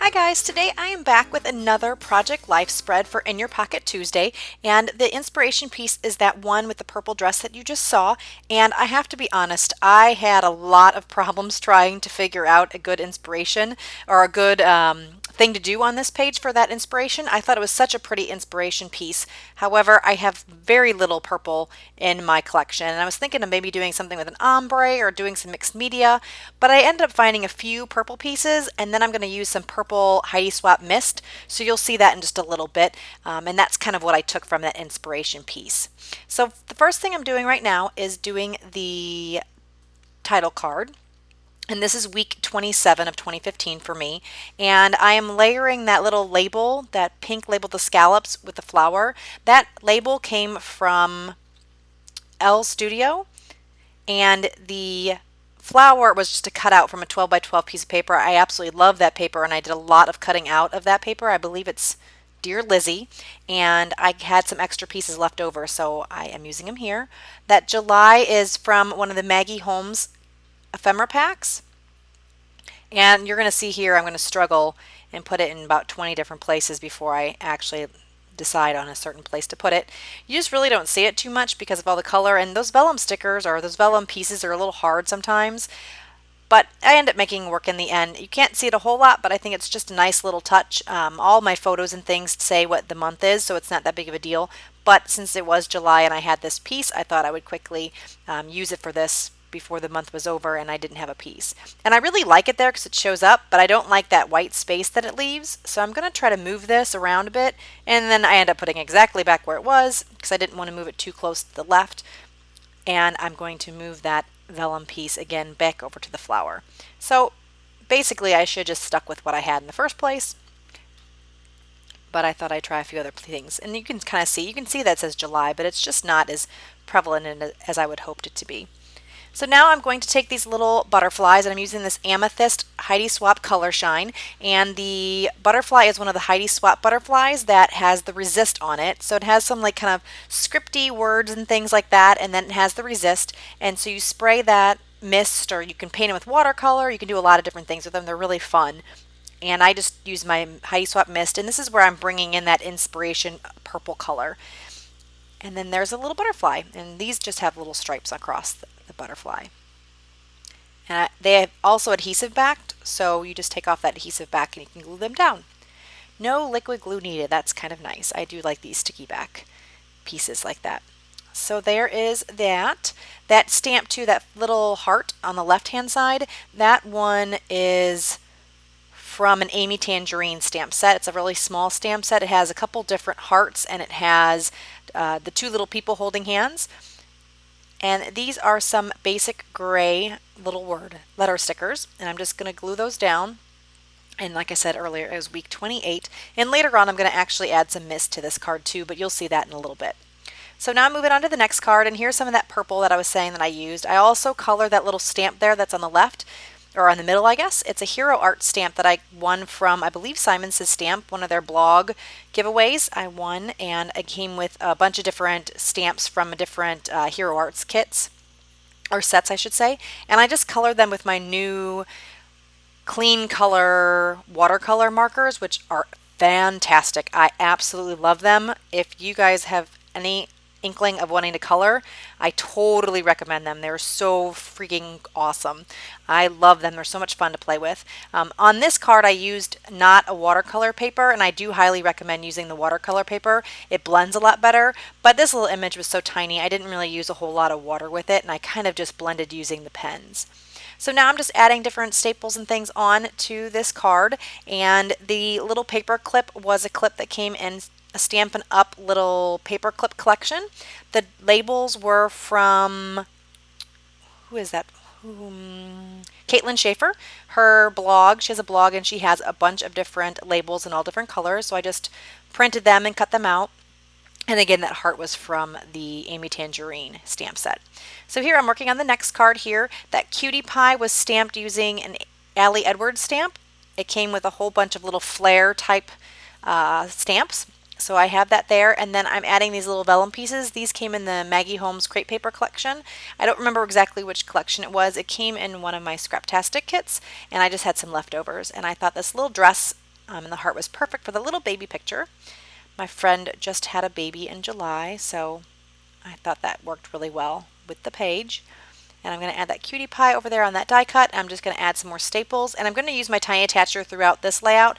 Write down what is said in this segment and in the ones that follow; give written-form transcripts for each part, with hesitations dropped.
Hi guys, today I am back with another Project Life spread for In Your Pocket Tuesday, and the inspiration piece is that one with the purple dress that you just saw. And I have to be honest, I had a lot of problems trying to figure out a good inspiration or a good thing to do on this page for that inspiration. I thought it was such a pretty inspiration piece. However, I have very little purple in my collection, and I was thinking of maybe doing something with an ombre or doing some mixed media, but I ended up finding a few purple pieces, and then I'm going to use some purple Heidi Swap mist, so you'll see that in just a little bit, and that's kind of what I took from that inspiration piece. So the first thing I'm doing right now is doing the title card. And this is week 27 of 2015 for me. And I am layering that little label, that pink label, the scallops with the flower. That label came from L Studio. And the flower was just a cutout from a 12 by 12 piece of paper. I absolutely love that paper, and I did a lot of cutting out of that paper. I believe it's Dear Lizzie, and I had some extra pieces left over, so I am using them here. That July is from one of the Maggie Holmes ephemera packs, and you're going to see here I'm going to struggle and put it in about 20 different places before I actually decide on a certain place to put it. You just really don't see it too much because of all the color, and those vellum stickers or those vellum pieces are a little hard sometimes, but I end up making work in the end. You can't see it a whole lot, but I think it's just a nice little touch. All my photos and things say what the month is, so it's not that big of a deal, but since it was July and I had this piece, I thought I would quickly use it for this before the month was over and I didn't have a piece. And I really like it there because it shows up, but I don't like that white space that it leaves. So I'm going to try to move this around a bit, and then I end up putting exactly back where it was because I didn't want to move it too close to the left. And I'm going to move that vellum piece again back over to the flower. So basically I should just stuck with what I had in the first place, but I thought I'd try a few other things. And you can kind of see, that it says July, but it's just not as prevalent in it as I would hoped it to be. So now I'm going to take these little butterflies, and I'm using this Amethyst Heidi Swap Color Shine, and the butterfly is one of the Heidi Swap butterflies that has the resist on it. So it has some like kind of scripty words and things like that, and then it has the resist, and so you spray that mist, or you can paint it with watercolor. You can do a lot of different things with them. They're really fun. And I just use my Heidi Swap mist, and this is where I'm bringing in that inspiration purple color. And then there's a little butterfly, and these just have little stripes across the butterfly. And they have also adhesive backed, so you just take off that adhesive back and you can glue them down. No liquid glue needed. That's kind of nice. I do like these sticky back pieces like that. So there is that. That stamp too, that little heart on the left hand side, that one is from an Amy Tangerine stamp set. It's a really small stamp set. It has a couple different hearts, and it has the two little people holding hands. And these are some basic gray little letter stickers, and I'm just going to glue those down. And like I said earlier, it was week 28, and later on I'm going to actually add some mist to this card too, but you'll see that in a little bit. So now I'm moving on to the next card, and here's some of that purple that I was saying that I used. I also color that little stamp there that's on the left, or on the middle, I guess. It's a Hero Art stamp that I won from, I believe, Simon Says Stamp, one of their blog giveaways. I won, and it came with a bunch of different stamps from different Hero Arts kits, or sets, I should say. And I just colored them with my new clean color watercolor markers, which are fantastic. I absolutely love them. If you guys have any inkling of wanting to color, I totally recommend them. They're so freaking awesome. I love them. They're so much fun to play with. On this card I used not a watercolor paper, and I do highly recommend using the watercolor paper. It blends a lot better, but this little image was so tiny I didn't really use a whole lot of water with it, and I kind of just blended using the pens. So now I'm just adding different staples and things on to this card, and the little paper clip was a clip that came in a Stampin' Up! Little paper clip collection. The labels were from, who is that? Caitlin Schaefer. Her blog, she has a blog and she has a bunch of different labels in all different colors, so I just printed them and cut them out. And again, that heart was from the Amy Tangerine stamp set. So here I'm working on the next card here. That cutie pie was stamped using an Allie Edwards stamp. It came with a whole bunch of little flare type stamps. So I have that there, and then I'm adding these little vellum pieces. These came in the Maggie Holmes Crepe Paper collection. I don't remember exactly which collection it was. It came in one of my Scraptastic kits, and I just had some leftovers. And I thought this little dress and the heart was perfect for the little baby picture. My friend just had a baby in July, so I thought that worked really well with the page. And I'm going to add that cutie pie over there on that die cut. I'm just going to add some more staples, and I'm going to use my tiny attacher throughout this layout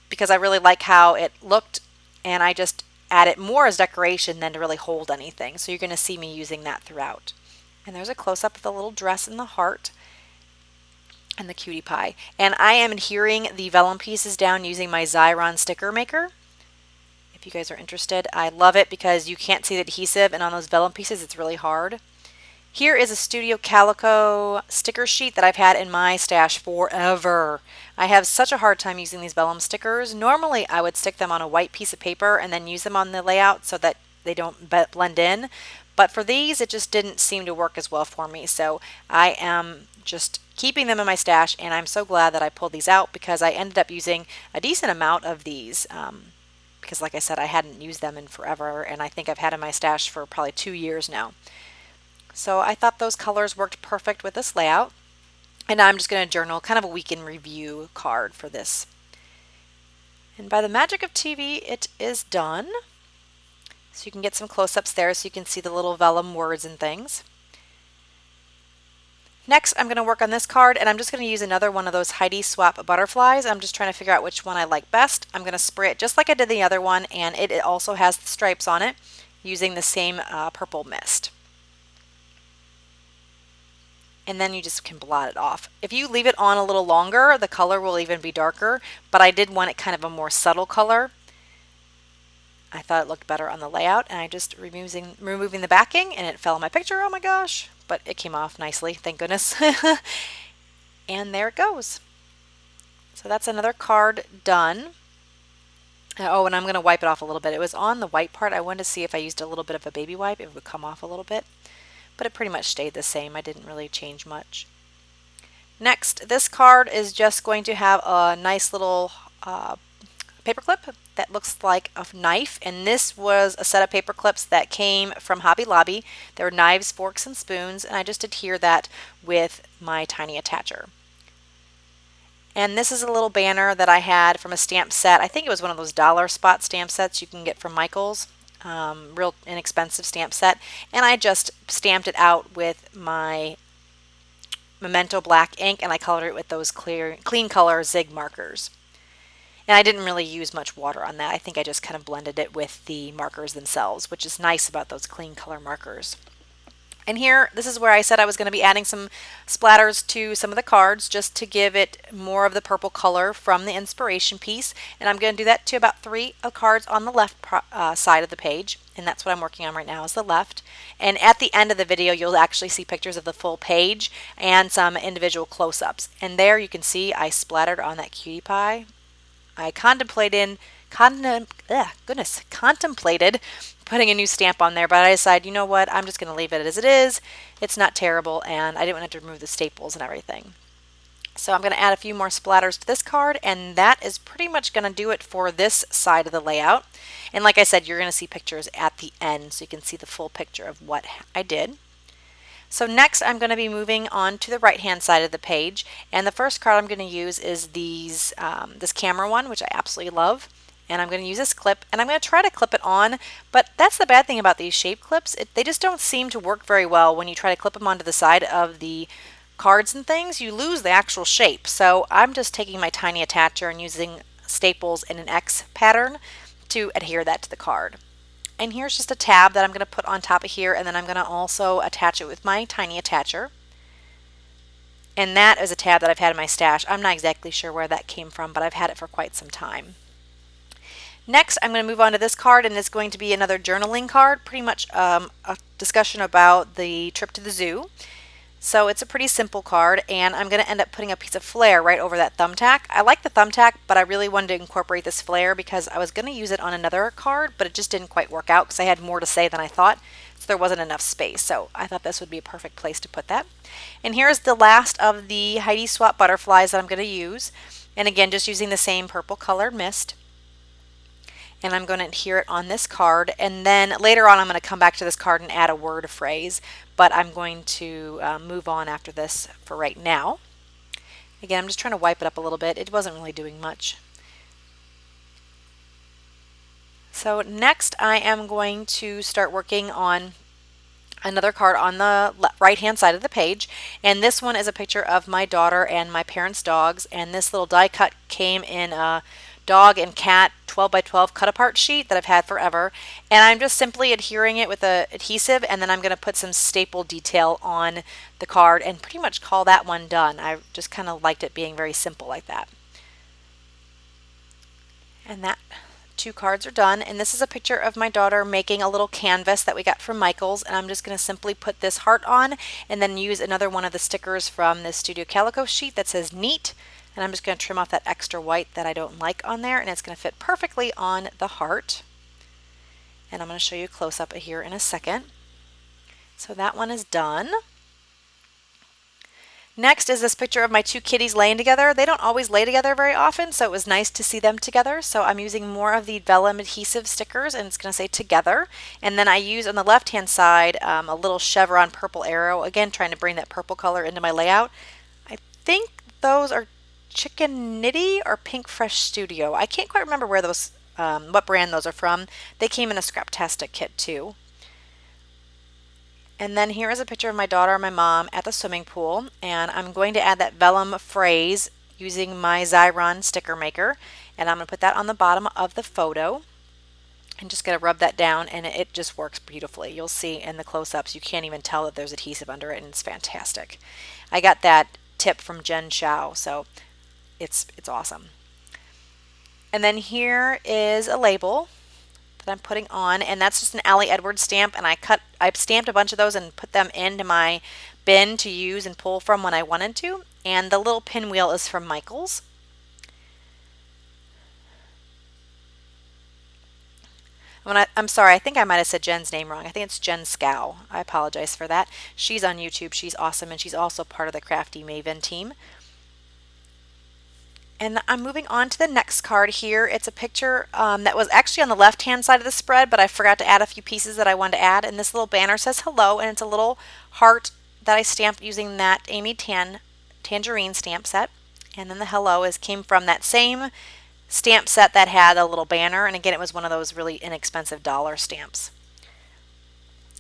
because I really like how it looked, and I just add it more as decoration than to really hold anything. So you're going to see me using that throughout. And there's a close-up of the little dress and the heart and the cutie pie. And I am adhering the vellum pieces down using my Xyron sticker maker. If you guys are interested, I love it because you can't see the adhesive, and on those vellum pieces it's really hard. Here is a Studio Calico sticker sheet that I've had in my stash forever. I have such a hard time using these vellum stickers. Normally I would stick them on a white piece of paper and then use them on the layout so that they don't blend in. But for these, it just didn't seem to work as well for me. So I am just keeping them in my stash, and I'm so glad that I pulled these out because I ended up using a decent amount of these. Because like I said, I hadn't used them in forever, and I think I've had in my stash for probably 2 years now. So I thought those colors worked perfect with this layout. And now I'm just going to journal kind of a week in review card for this. And by the magic of TV, it is done. So you can get some close-ups there so you can see the little vellum words and things. Next, I'm going to work on this card, and I'm just going to use another one of those Heidi Swap butterflies. I'm just trying to figure out which one I like best. I'm going to spray it just like I did the other one, and it also has the stripes on it using the same purple mist. And then you just can blot it off. If you leave it on a little longer, the color will even be darker, but I did want it kind of a more subtle color. I thought it looked better on the layout, and I just removing the backing, and it fell on my picture. Oh my gosh, but it came off nicely, thank goodness. And there it goes. So that's another card done. Oh, and I'm going to wipe it off a little bit. It was on the white part. I wanted to see if I used a little bit of a baby wipe, it would come off a little bit. But it pretty much stayed the same. I didn't really change much. Next, this card is just going to have a nice little paper clip that looks like a knife, and this was a set of paper clips that came from Hobby Lobby. They were knives, forks, and spoons, and I just adhere that with my tiny attacher. And this is a little banner that I had from a stamp set. I think it was one of those dollar spot stamp sets you can get from Michael's. Real inexpensive stamp set, and I just stamped it out with my Memento black ink, and I colored it with those clean color Zig markers. And I didn't really use much water on that. I think I just kind of blended it with the markers themselves, which is nice about those clean color markers. And here, this is where I said I was going to be adding some splatters to some of the cards just to give it more of the purple color from the inspiration piece. And I'm going to do that to about 3 cards on the left side of the page. And that's what I'm working on right now is the left. And at the end of the video, you'll actually see pictures of the full page and some individual close-ups. And there you can see I splattered on that cutie pie. I contemplated putting a new stamp on there, but I decided, you know what, I'm just going to leave it as it is. It's not terrible, and I didn't want to remove the staples and everything. So I'm going to add a few more splatters to this card, and that is pretty much going to do it for this side of the layout. And like I said, you're going to see pictures at the end, so you can see the full picture of what I did. So next I'm going to be moving on to the right hand side of the page, and the first card I'm going to use is this camera one, which I absolutely love. And I'm going to use this clip, and I'm going to try to clip it on, but that's the bad thing about these shape clips. They just don't seem to work very well when you try to clip them onto the side of the cards and things. You lose the actual shape. So I'm just taking my tiny attacher and using staples in an X pattern to adhere that to the card. And here's just a tab that I'm going to put on top of here, and then I'm going to also attach it with my tiny attacher. And that is a tab that I've had in my stash. I'm not exactly sure where that came from, but I've had it for quite some time. Next, I'm going to move on to this card, and it's going to be another journaling card, pretty much a discussion about the trip to the zoo. So it's a pretty simple card, and I'm going to end up putting a piece of flare right over that thumbtack. I like the thumbtack, but I really wanted to incorporate this flare because I was going to use it on another card, but it just didn't quite work out because I had more to say than I thought, so there wasn't enough space. So I thought this would be a perfect place to put that. And here's the last of the Heidi Swap butterflies that I'm going to use. And again, just using the same purple colored mist. And I'm going to adhere it on this card, and then later on I'm going to come back to this card and add a word or phrase, but I'm going to move on after this for right now. Again, I'm just trying to wipe it up a little bit. It wasn't really doing much. So next I am going to start working on another card on the right hand side of the page, and this one is a picture of my daughter and my parents' dogs, and this little die cut came in a dog and cat 12 by 12 cut apart sheet that I've had forever, and I'm just simply adhering it with a adhesive, and then I'm going to put some staple detail on the card and pretty much call that one done. I just kind of liked it being very simple like that. And that 2 cards are done, and this is a picture of my daughter making a little canvas that we got from Michael's, and I'm just going to simply put this heart on and then use another one of the stickers from this Studio Calico sheet that says neat, and I'm just going to trim off that extra white that I don't like on there, and it's going to fit perfectly on the heart. And I'm going to show you a close-up here in a second. So that one is done. Next is this picture of my 2 kitties laying together. They don't always lay together very often, so it was nice to see them together. So I'm using more of the vellum adhesive stickers, and it's going to say together. And then I use on the left hand side a little chevron purple arrow, again trying to bring that purple color into my layout. I think those are Chicken Nitty or Pink Fresh Studio. I can't quite remember where those, what brand those are from. They came in a Scraptastic kit too. And then here is a picture of my daughter and my mom at the swimming pool, and I'm going to add that vellum phrase using my Xyron sticker maker, and I'm going to put that on the bottom of the photo and just going to rub that down, and it just works beautifully. You'll see in the close-ups you can't even tell that there's adhesive under it, and it's fantastic. I got that tip from Jen Chow, so it's awesome. And then here is a label that I'm putting on, and that's just an Allie Edwards stamp, and I've stamped a bunch of those and put them into my bin to use and pull from when I wanted to. And the little pinwheel is from Michael's. I'm sorry, I think I might have said Jen's name wrong. I think it's Jen Scow. I apologize for that. She's on YouTube. She's awesome, and she's also part of the Crafty Maven team. And I'm moving on to the next card here. It's a picture that was actually on the left-hand side of the spread, but I forgot to add a few pieces that I wanted to add. And this little banner says hello, and it's a little heart that I stamped using that Amy Tangerine stamp set. And then the hello came from that same stamp set that had a little banner. And again, it was one of those really inexpensive dollar stamps.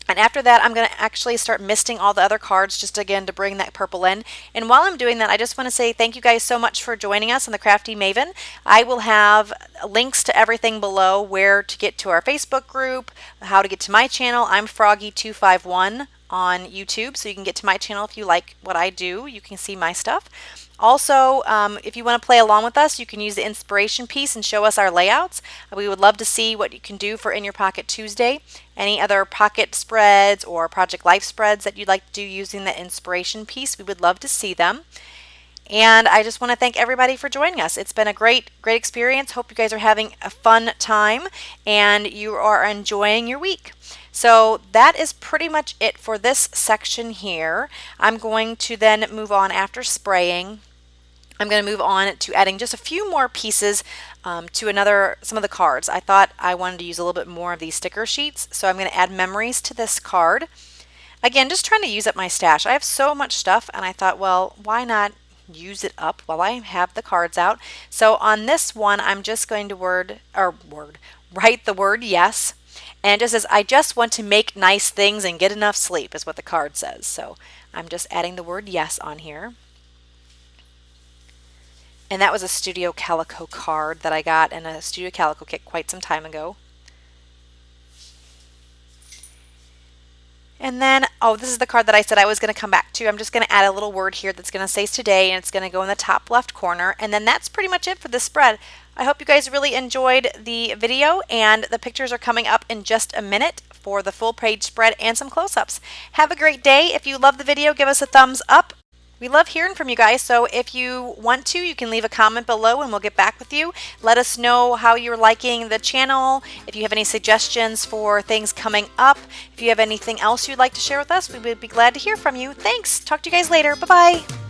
And after that, I'm going to actually start misting all the other cards just again to bring that purple in. And while I'm doing that, I just want to say thank you guys so much for joining us on the Crafty Maven. I will have links to everything below, where to get to our Facebook group, how to get to my channel. I'm Froggie251 on YouTube, so you can get to my channel if you like what I do. You can see my stuff. Also, if you want to play along with us, you can use the inspiration piece and show us our layouts. We would love to see what you can do for In Your Pocket Tuesday. Any other pocket spreads or Project Life spreads that you'd like to do using the inspiration piece, we would love to see them. And I just want to thank everybody for joining us. It's been a great experience. Hope you guys are having a fun time and you are enjoying your week. So that is pretty much it for this section here. I'm going to then move on after spraying. I'm going to move on to adding just a few more pieces to some of the cards. I thought I wanted to use a little bit more of these sticker sheets, so I'm going to add memories to this card. Again, just trying to use up my stash. I have so much stuff, and I thought, well, why not use it up while I have the cards out? So on this one, I'm just going to write the word yes. And it just says, I just want to make nice things and get enough sleep, is what the card says. So I'm just adding the word yes on here. And that was a Studio Calico card that I got in a Studio Calico kit quite some time ago. And then, oh, this is the card that I said I was going to come back to. I'm just going to add a little word here that's going to say today, and it's going to go in the top left corner. And then that's pretty much it for this spread. I hope you guys really enjoyed the video, and the pictures are coming up in just a minute for the full page spread and some close-ups. Have a great day. If you love the video, give us a thumbs up. We love hearing from you guys, so if you want to, you can leave a comment below and we'll get back with you. Let us know how you're liking the channel, if you have any suggestions for things coming up, if you have anything else you'd like to share with us, we would be glad to hear from you. Thanks. Talk to you guys later. Bye-bye.